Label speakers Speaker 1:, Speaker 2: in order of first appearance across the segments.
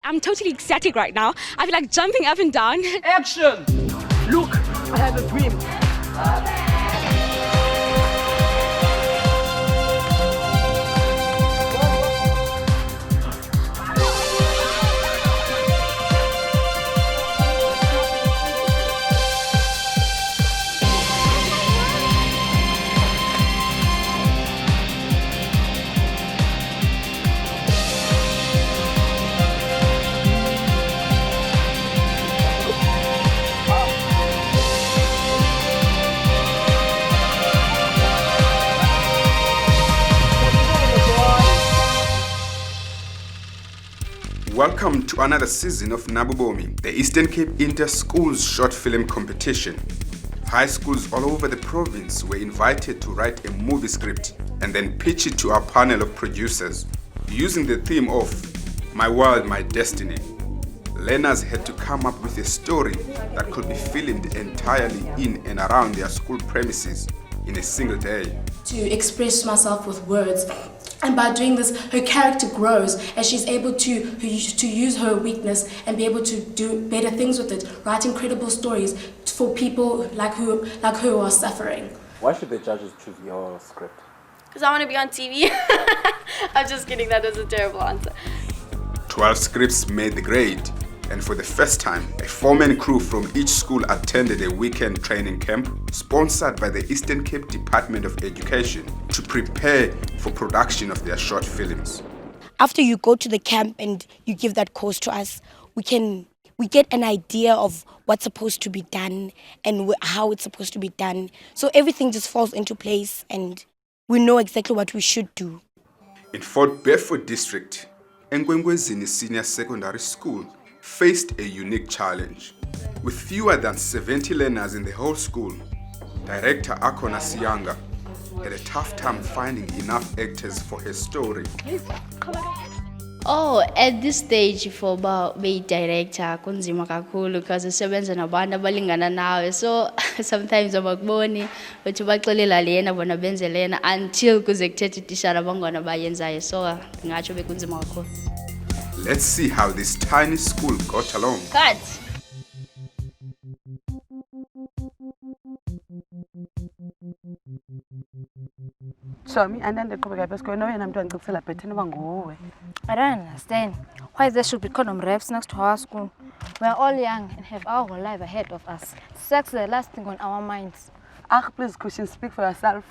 Speaker 1: I'm totally ecstatic right now. I feel like jumping up and down.
Speaker 2: Action! Look, I have a dream.
Speaker 3: Welcome to another season of Nab'Ubomi, the Eastern Cape Inter-Schools Short Film Competition. High schools all over the province were invited to write a movie script and then pitch it to our panel of producers. Using the theme of My World, My Destiny, learners had to come up with a story that could be filmed entirely in and around their school premises in a single day.
Speaker 4: To express myself with words. And by doing this, her character grows as she's able to use her weakness and be able to do better things with it, write incredible stories for people like her who are suffering.
Speaker 5: Why should the judges choose your script?
Speaker 6: Because I want to be on TV. I'm just kidding, that was a terrible answer.
Speaker 3: 12 scripts made the grade, and for the first time, a 4-man crew from each school attended a weekend training camp sponsored by the Eastern Cape Department of Education to prepare for production of their short films.
Speaker 7: After you go to the camp and you give that course to us, we get an idea of what's supposed to be done and how it's supposed to be done. So everything just falls into place and we know exactly what we should do.
Speaker 3: In Fort Beaufort District, Enkwenkwezini Senior Secondary School faced a unique challenge. With fewer than 70 learners in the whole school, Director Akona Siyanga had a tough time finding enough actors for her story.
Speaker 6: Oh, at this stage for being director, kunzima kakhulu because usebenza nabantu abalingana nawe. So sometimes abakuboni ukuthi baxelela lena bona benze lena until kuze kuthethe itishara abangona bayenzayo. So ngatsho bekunzima kakhulu.
Speaker 3: Let's see how this tiny school got along.
Speaker 6: Cut.
Speaker 8: So me and then the Kobe guys going away and I'm doing good celebrating go.
Speaker 9: I don't understand why there should be condom reps next to our school. We are all young and have our whole life ahead of us. Sex is the last thing on our minds.
Speaker 8: Please, Christian, speak for yourself.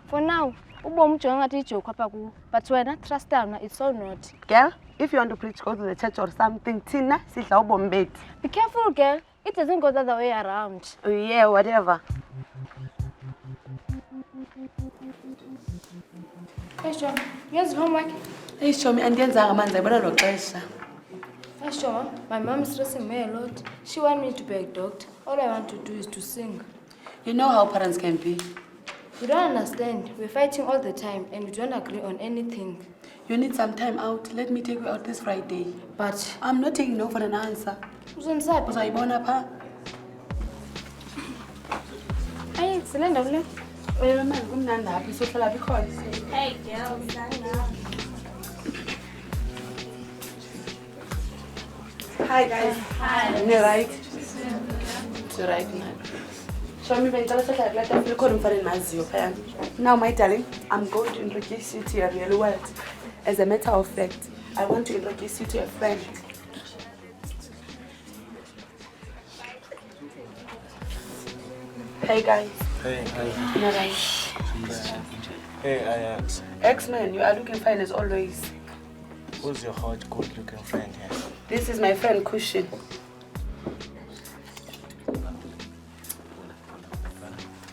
Speaker 9: For now, but when I trust them, it's so not.
Speaker 8: Girl, if you want to preach, go to the church or something. Tina, sit down, bed.
Speaker 9: Be careful, girl. It doesn't go the other way around.
Speaker 8: Oh, yeah, whatever.
Speaker 9: Hey, Shoma, here's homework.
Speaker 8: Hey, Shoma, and then Zaramanza, but I don't know.
Speaker 9: Hey, Shoma, my mom is stressing me a lot. She wants me to be a doctor. All I want to do is to sing.
Speaker 8: You know how parents can be.
Speaker 9: You don't understand. We're fighting all the time and we don't agree on anything.
Speaker 8: You need some time out. Let me take you out this Friday.
Speaker 9: But
Speaker 8: I'm not taking no for an answer. Because I born up her.
Speaker 9: Hey, Selena.
Speaker 8: Hey,
Speaker 9: girls,
Speaker 8: hi guys. Hi. You're right. It's right now. Show me when now, my darling, I'm going to introduce you to your real world. As a matter of fact, I want to introduce you to a friend. Hey guys.
Speaker 5: Hey, hi.
Speaker 8: You're right.
Speaker 5: Hey, Ajax.
Speaker 8: X-Men, you are looking fine as always.
Speaker 5: Who's your hot, good-looking friend here?
Speaker 8: This is my friend Cushion.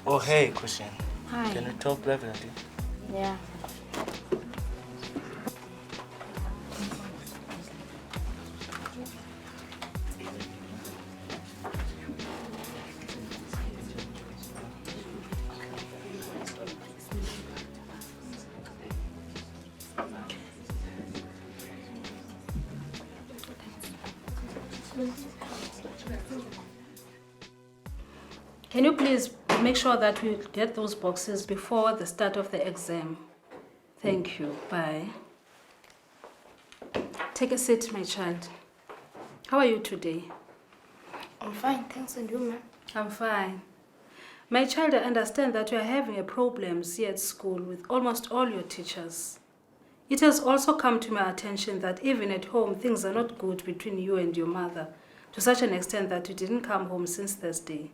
Speaker 5: Oh, hey, Cushion.
Speaker 9: Hi.
Speaker 5: Can we talk privately?
Speaker 9: Yeah.
Speaker 10: Can you please make sure that we get those boxes before the start of the exam? Thank you. Bye. Take a seat, my child. How are you today?
Speaker 9: I'm fine, thanks, and you, ma'am?
Speaker 10: I'm fine. My child, I understand that you are having a problem here at school with almost all your teachers. It has also come to my attention that even at home, things are not good between you and your mother, to such an extent that you didn't come home since Thursday.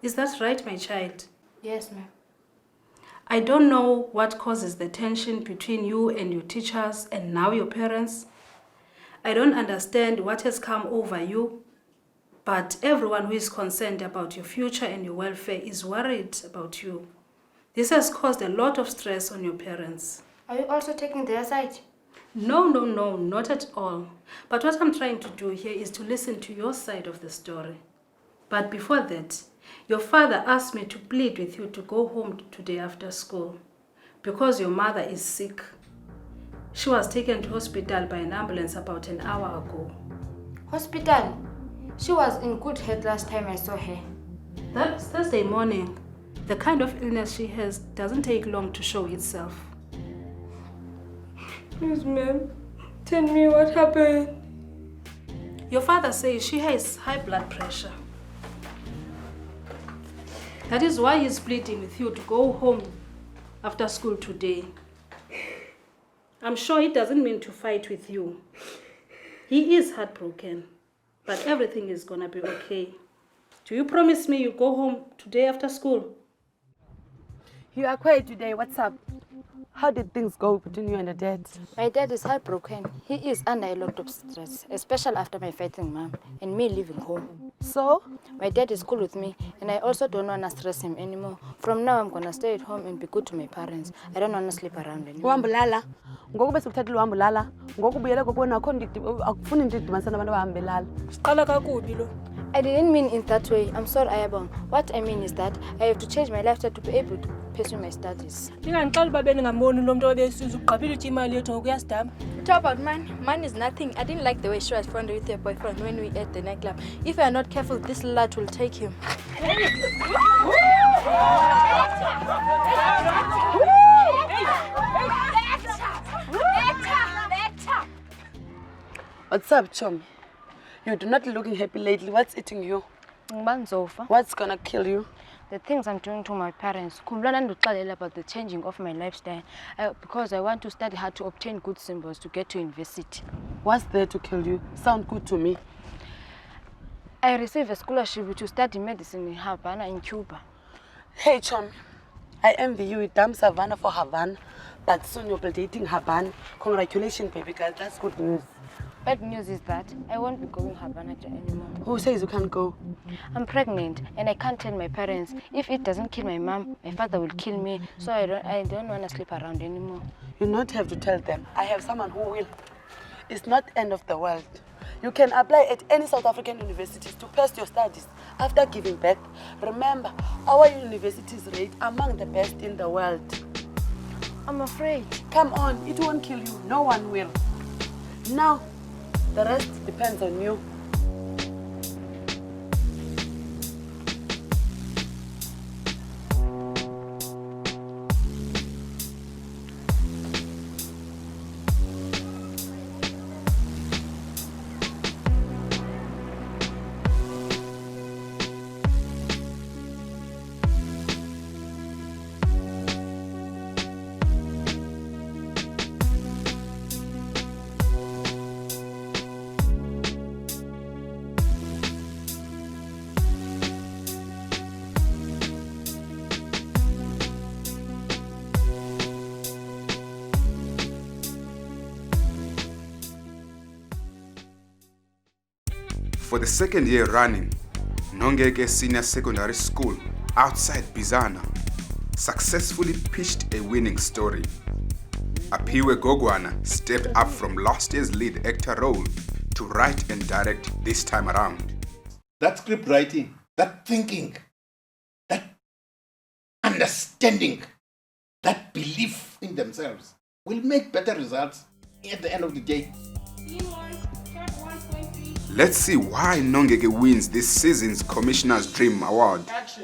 Speaker 10: Is that right, my child?
Speaker 9: Yes, ma'am.
Speaker 10: I don't know what causes the tension between you and your teachers and now your parents. I don't understand what has come over you, but everyone who is concerned about your future and your welfare is worried about you. This has caused a lot of stress on your parents.
Speaker 9: Are you also taking their side?
Speaker 10: No, not at all. But what I'm trying to do here is to listen to your side of the story. But before that, your father asked me to plead with you to go home today after school because your mother is sick. She was taken to hospital by an ambulance about an hour ago.
Speaker 9: Hospital? She was in good health last time I saw her.
Speaker 10: That's Thursday morning. The kind of illness she has doesn't take long to show itself.
Speaker 11: Please, ma'am, tell me what happened.
Speaker 10: Your father says she has high blood pressure. That is why he's pleading with you to go home after school today. I'm sure he doesn't mean to fight with you. He is heartbroken, but everything is gonna be okay. Do you promise me you go home today after school?
Speaker 8: You are quiet today. What's up? How did things go between you and your dad?
Speaker 9: My dad is heartbroken. He is under a lot of stress, especially after my fighting mom and me leaving home.
Speaker 8: So?
Speaker 9: My dad is cool with me, and I also don't want to stress him anymore. From now, I'm going to stay at home and be good to my parents. I don't want to sleep around anymore.
Speaker 8: Uhambulala. Ngoku bese kuthathile uhambulala. Ngoku buyele kokubona akho akufuni into idibanisa nabantu abahambelala.
Speaker 11: Siqala kakubi lo.
Speaker 9: I didn't mean in that way. I'm sorry, Ayabong. What I mean is that I have to change my lifestyle to be able to pursue my studies.
Speaker 11: Ningangixela uba beningamboni lo muntu obesiza ugqabile uthi imali yethu ngokuyasidama.
Speaker 12: Talk about man. Man is nothing. I didn't like the way she was friendly with her boyfriend when we at the nightclub. If we are not careful, this lad will take him.
Speaker 8: What's up, Chom? You're not looking happy lately. What's eating you? What's gonna kill you?
Speaker 9: The things I'm doing to my parents. About the changing of my lifestyle. Because I want to study how to obtain good symbols to get to university.
Speaker 8: What's there to kill you? Sound good to me.
Speaker 9: I received a scholarship to study medicine in Havana in Cuba.
Speaker 8: Hey, Chom. I envy you with damn SAVANNAH for Havana. But soon you'll be dating Havana. Congratulations, baby girl. That's good news.
Speaker 9: Bad news is that I won't be going Havana anymore.
Speaker 8: Who says you can't go?
Speaker 9: I'm pregnant and I can't tell my parents. If it doesn't kill my mom, my father will kill me. So I don't want to sleep around anymore.
Speaker 8: You not have to tell them. I have someone who will. It's not end of the world. You can apply at any South African universities to pursue your studies after giving birth. Remember, our universities rate among the best in the world.
Speaker 9: I'm afraid.
Speaker 8: Come on, it won't kill you. No one will. Now, the rest depends on you.
Speaker 3: For the second year running, Nongeke Senior Secondary School outside Bizana successfully pitched a winning story. Apiwe Gogwana stepped up from last year's lead actor role to write and direct this time around.
Speaker 13: That script writing, that thinking, that understanding, that belief in themselves will make better results at the end of the day.
Speaker 3: Let's see why Nongeke wins this season's Commissioner's Dream Award.
Speaker 2: Action.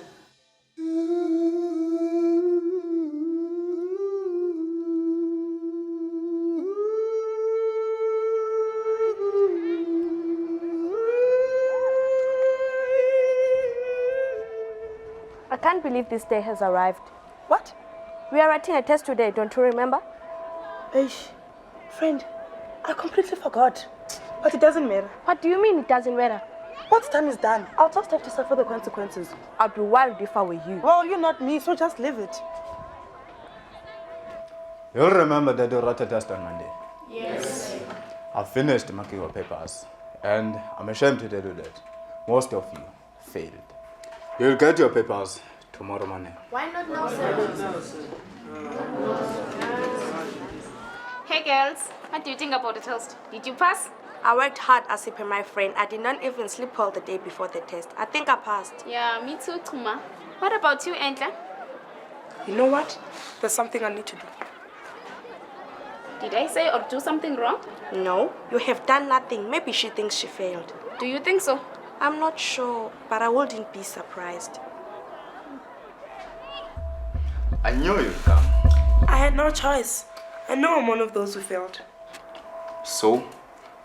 Speaker 14: can't believe this day has arrived.
Speaker 15: What?
Speaker 14: We are writing a test today, don't you remember?
Speaker 15: Eish, friend, I completely forgot. But it doesn't matter.
Speaker 14: What do you mean it doesn't matter?
Speaker 15: What's done is done. I'll just have to suffer the consequences.
Speaker 14: I'd be worried if I were you.
Speaker 15: Well, you're not me, so just live it.
Speaker 16: You'll remember that you wrote a test on Monday.
Speaker 14: Yes.
Speaker 16: I've finished marking your papers, and I'm ashamed to tell you that most of you failed. You'll get your papers tomorrow morning.
Speaker 14: Why not now, sir?
Speaker 17: Hey girls, what do you think about the test? Did you pass?
Speaker 14: I worked hard, Asipe, my friend. I did not even sleep all the day before the test. I think I passed.
Speaker 17: Yeah, me too, Tuma. What about you, Entla?
Speaker 15: You know what? There's something I need to do.
Speaker 17: Did I say or do something wrong?
Speaker 14: No, you have done nothing. Maybe she thinks she failed.
Speaker 17: Do you think so?
Speaker 14: I'm not sure, but I wouldn't be surprised.
Speaker 16: I knew you'd come.
Speaker 15: I had no choice. I know I'm one of those who failed.
Speaker 16: So,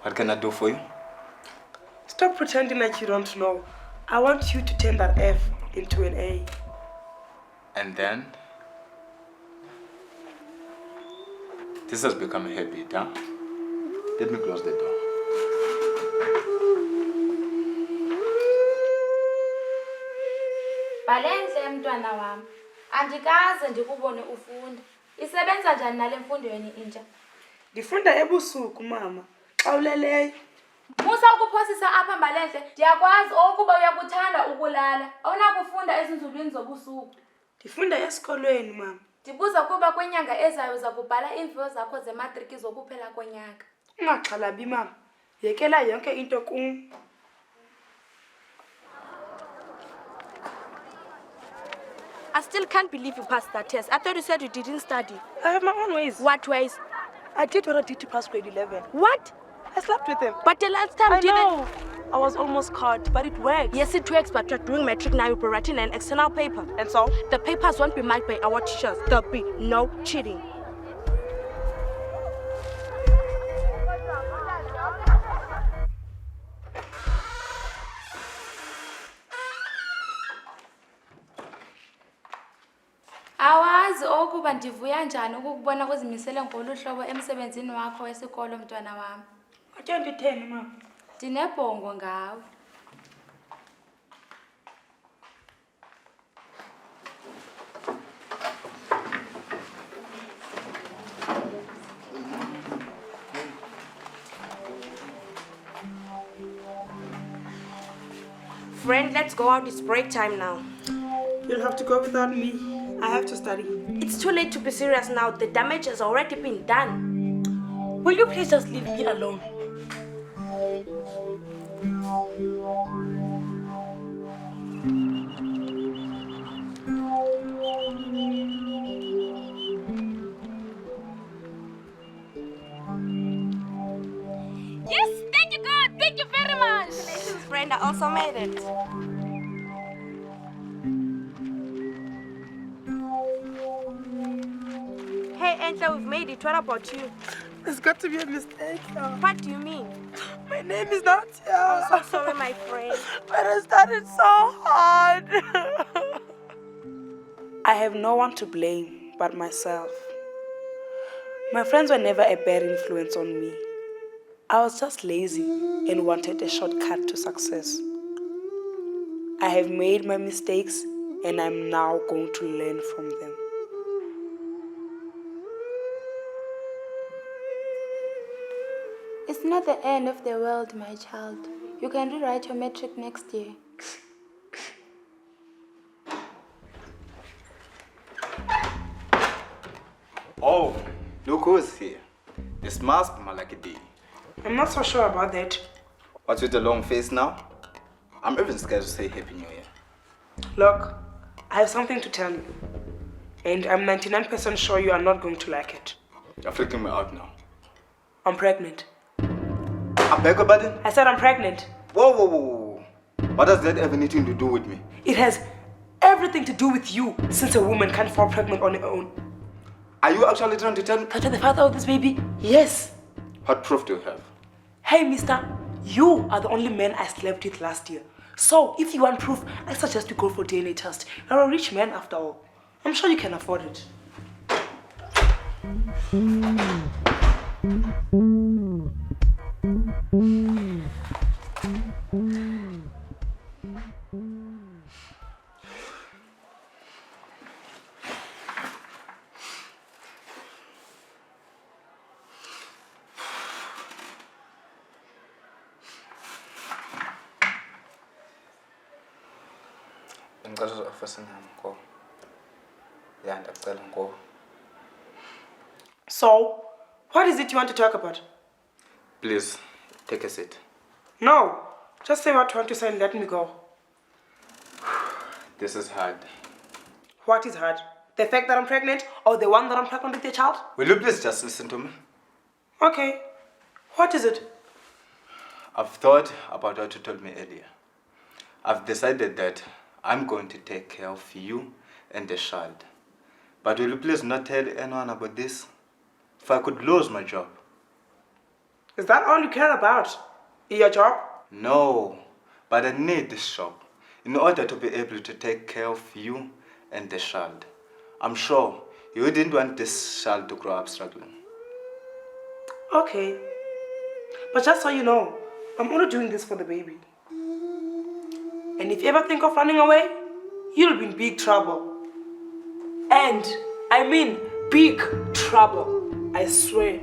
Speaker 16: what can I do for you?
Speaker 15: Stop pretending like you don't know. I want you to turn that F into an A.
Speaker 16: And then? This has become a habit, huh? Let me close the door.
Speaker 9: Balenhle mntwana wami. Andikaze ndikubone ufunda. Isebenza njani nale mfundo yeni intsha?
Speaker 15: Ndifunda ebusuku mama. Xa uleleyo.
Speaker 9: Musa ukuphosisa apha Balenhle. Ndiyakwazi ukuba uyakuthanda ukulala. Awunakufunda ezinzulwini zobusuku.
Speaker 15: Ndifunda esikolweni mama.
Speaker 9: Ndibuza kuba kwinyanga ezayo uza kubhala iimviwo zakho zematriki zokuphela konyaka.
Speaker 15: Ungaxhalabi mama. Yekela yonke into kum.
Speaker 14: I still can't believe you passed that test. I thought you said you didn't study.
Speaker 15: I have my own ways.
Speaker 14: What ways?
Speaker 15: I did what I did to pass grade 11.
Speaker 14: What?
Speaker 15: I slept with him.
Speaker 14: But the last time
Speaker 15: I know. I was almost caught, but it worked.
Speaker 14: Yes, it works, but you're doing matric now. You'll be writing an external paper.
Speaker 15: And so?
Speaker 14: The papers won't be marked by our teachers. There'll be no cheating.
Speaker 9: Awazi ukuba ndivuya njani ukukubona kuzimisele ngolu hlobo emsebenzini wakho wesikolo mntwana wami.
Speaker 15: Athe nditheni mama?
Speaker 9: Ndinebhongo ngawe.
Speaker 14: Friend, let's go out. It's break time now.
Speaker 15: You'll have to go without me. I have to study.
Speaker 14: It's too late to be serious now. The damage has already been done.
Speaker 15: Will you please just leave me alone?
Speaker 17: Yes, thank you God. Thank you very much.
Speaker 14: Congratulations, friend. I also made it. Hey, Angela, we've made it. What about you?
Speaker 15: There's got to be a mistake.
Speaker 14: What do you mean?
Speaker 15: My name is not here.
Speaker 14: I'm so sorry, my friend.
Speaker 15: But I started so hard. I have no one to blame but myself. My friends were never a bad influence on me. I was just lazy and wanted a shortcut to success. I have made my mistakes and I'm now going to learn from them.
Speaker 9: It's not the end of the world, my child. You can rewrite your matric next year.
Speaker 16: Oh, look who's here. This must be my lucky day.
Speaker 15: I'm not so sure about that.
Speaker 16: What's with the long face now? I'm even scared to say Happy New Year.
Speaker 15: Look, I have something to tell you. And I'm 99% sure you are not going to like it.
Speaker 16: You're freaking me out now.
Speaker 15: I'm pregnant.
Speaker 16: I beg your pardon?
Speaker 15: I said I'm pregnant.
Speaker 16: Whoa, whoa, whoa. What does that have anything to do with me?
Speaker 15: It has everything to do with you, since a woman can't fall pregnant on her own.
Speaker 16: Are you actually trying to tell me?
Speaker 15: That you're the father of this baby? Yes.
Speaker 16: What proof do you have?
Speaker 15: Hey, mister, you are the only man I slept with last year.
Speaker 8: So, if you want proof, I suggest you go for DNA test. You're a rich man after all. I'm sure you can afford it. So, what is it you want to talk about?
Speaker 16: Please, take a seat.
Speaker 8: No, just say what you want to say and let me go.
Speaker 16: This is hard.
Speaker 8: What is hard? The fact that I'm pregnant or the one that I'm pregnant with your child?
Speaker 16: Will you please just listen to me?
Speaker 8: Okay. What is it?
Speaker 16: I've thought about what you told me earlier. I've decided that I'm going to take care of you and the child. But will you please not tell anyone about this? If I could lose my job.
Speaker 8: Is that all you care about? Your job?
Speaker 16: No, but I need this job in order to be able to take care of you and the child. I'm sure you didn't want this child to grow up struggling.
Speaker 8: Okay. But just so you know, I'm only doing this for the baby. And if you ever think of running away, you'll be in big trouble. And I mean big trouble. I swear.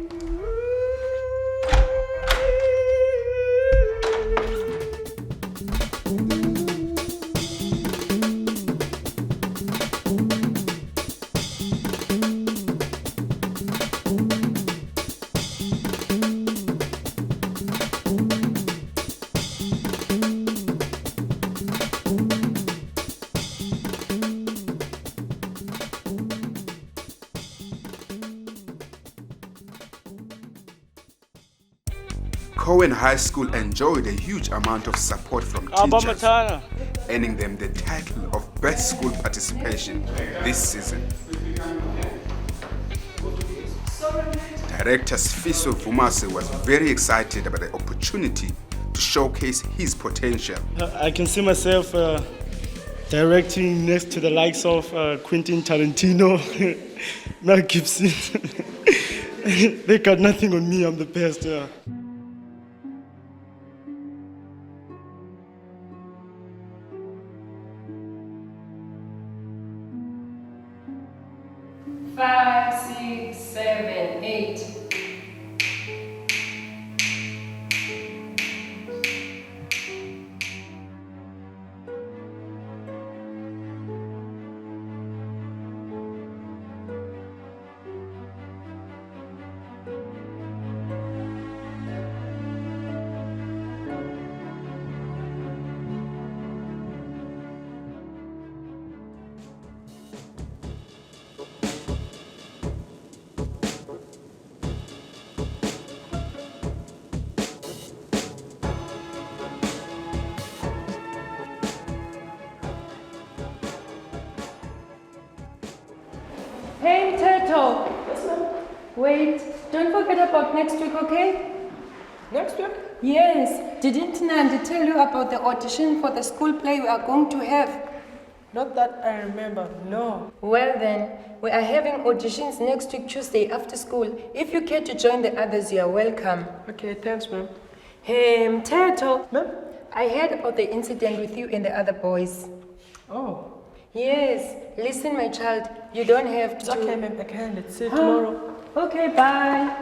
Speaker 3: Cohen High School enjoyed a huge amount of support from teachers, earning them the title of Best School Participation this season. Director Sfiso Vumase was very excited about the opportunity to showcase his potential.
Speaker 18: I can see myself directing next to the likes of Quentin Tarantino, Mel Gibson. They got nothing on me, I'm the best.
Speaker 19: 5, 6, 7, 8. Hey, Turtle. Yes, ma'am. Wait, don't forget about next week, okay?
Speaker 11: Next week?
Speaker 19: Yes. Didn't Nandi tell you about the audition for the school play we are going to have?
Speaker 11: Not that I remember, no.
Speaker 19: Well then, we are having auditions next week, Tuesday, after school. If you care to join the others, you are welcome.
Speaker 11: Okay, thanks, ma'am.
Speaker 19: Hey, Turtle.
Speaker 11: Ma'am?
Speaker 19: I heard about the incident with you and the other boys.
Speaker 11: Oh.
Speaker 19: Yes. Listen, my child, you don't have to...
Speaker 11: It's okay, ma'am, I can. Let's see you tomorrow.
Speaker 19: Okay, bye.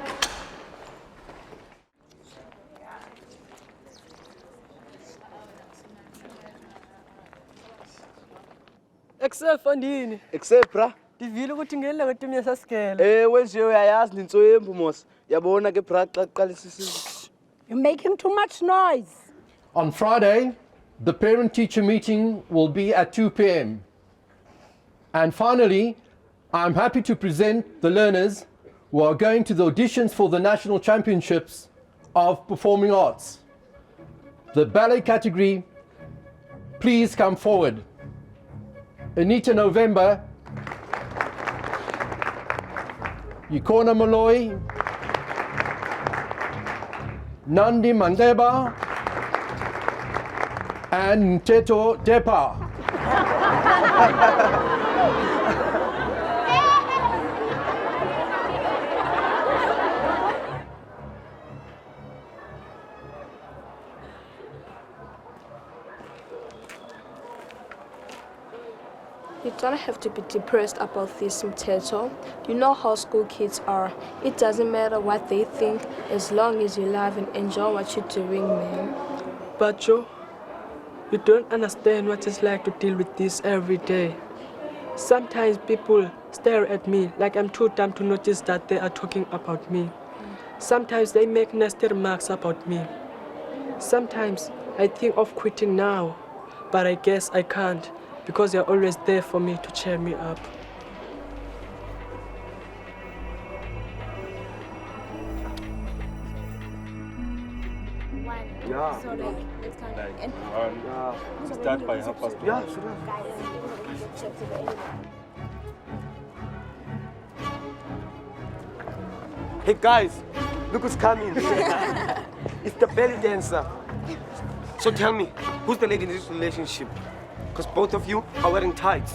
Speaker 11: Excel fandini.
Speaker 2: Excel bra.
Speaker 11: Ndivile ukuthi ngela ngetimu yasasikele.
Speaker 2: Wenje uyayazi ninso yembu mos. Yabona ke bra xa qalisisa.
Speaker 20: You're making too much noise.
Speaker 21: On Friday, the parent-teacher meeting will be at 2 p.m. And finally, I'm happy to present the learners who are going to the auditions for the National Championships of Performing Arts. The ballet category, please come forward. Anita November, Yikona Malloy, Nandi Mandeba, and Teto Depa.
Speaker 12: You don't have to be depressed about this, Mteto. You know how school kids are. It doesn't matter what they think as long as you love and enjoy what you're doing, man.
Speaker 11: But Joe, you don't understand what it's like to deal with this every day. Sometimes people stare at me like I'm too dumb to notice that they are talking about me. Sometimes they make nasty remarks about me. Sometimes I think of quitting now, but I guess I can't because they're always there for me to cheer me up.
Speaker 2: Yeah.
Speaker 12: So like, it's kind
Speaker 2: of...
Speaker 1: Start by 1:30.
Speaker 2: Yeah, sure. Hey guys, look who's coming. It's the belly dancer. So tell me, who's the lady in this relationship? Because both of you are wearing tights.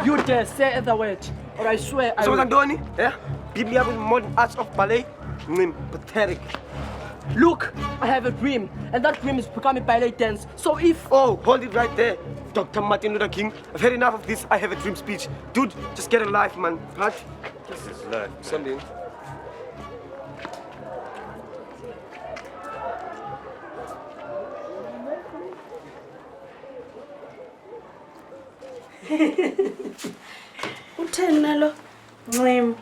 Speaker 11: You dare say the word, or I swear I
Speaker 2: So
Speaker 11: will.
Speaker 2: what I'm doing? Yeah? Beat me up with modern arts of ballet? Pathetic.
Speaker 11: Look, I have a dream, and that dream is becoming ballet dance. So if...
Speaker 2: Oh, hold it right there. Dr. Martin Luther King, I've had enough of this I have a dream speech. Dude, just get a life, man. Right?
Speaker 1: This is life.
Speaker 2: Something.
Speaker 9: Utenalo.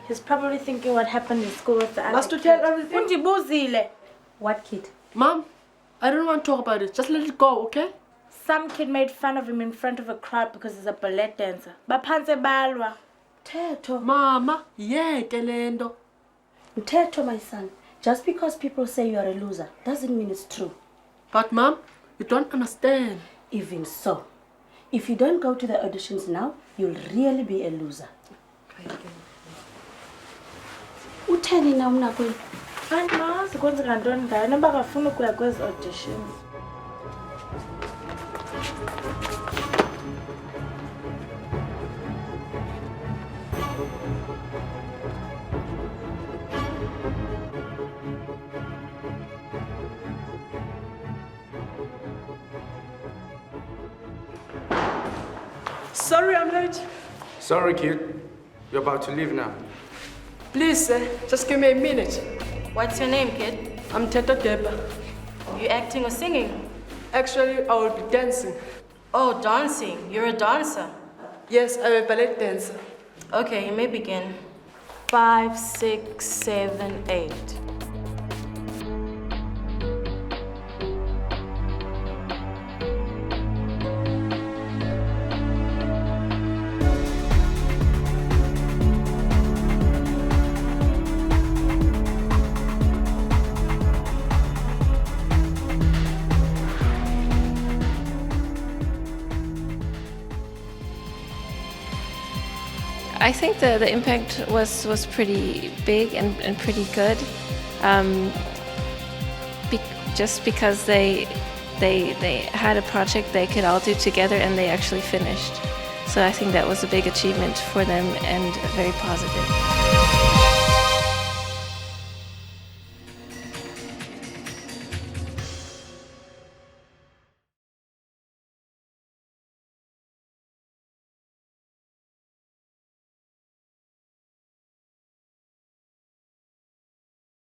Speaker 9: He's probably thinking what happened in school with the other
Speaker 11: Must you tell
Speaker 9: kid.
Speaker 11: everything?
Speaker 9: Undibuzile. What kid?
Speaker 11: Mom, I don't want to talk about it. Just let it go, okay?
Speaker 9: Some kid made fun of him in front of a crowd because he's a ballet dancer. Baphanse balwa. Teto.
Speaker 11: Mama, yeah, kelendo.
Speaker 9: Teto, my son. Just because people say you are a loser doesn't mean it's true.
Speaker 11: But Mom, you don't understand.
Speaker 9: Even so, if you don't go to the auditions now, you'll really be a loser. Utheni na umnakwenu? Andimazi kwenzeka ntoni ngayo noba akafuni ukuya kwezi auditions.
Speaker 11: Sorry I'm late.
Speaker 2: Sorry, kid. You're about to leave now.
Speaker 11: Please, sir, just give me a minute.
Speaker 12: What's your name, kid?
Speaker 11: I'm Teto Deba.
Speaker 12: You acting or singing?
Speaker 11: Actually, I will be dancing.
Speaker 12: Oh, dancing. You're a dancer.
Speaker 11: Yes, I'm a ballet dancer.
Speaker 12: Okay, you may begin. 5, 6, 7, 8.
Speaker 22: I think the impact was pretty big and pretty good, just because they had a project they could all do together and they actually finished. So I think that was a big achievement for them and very positive.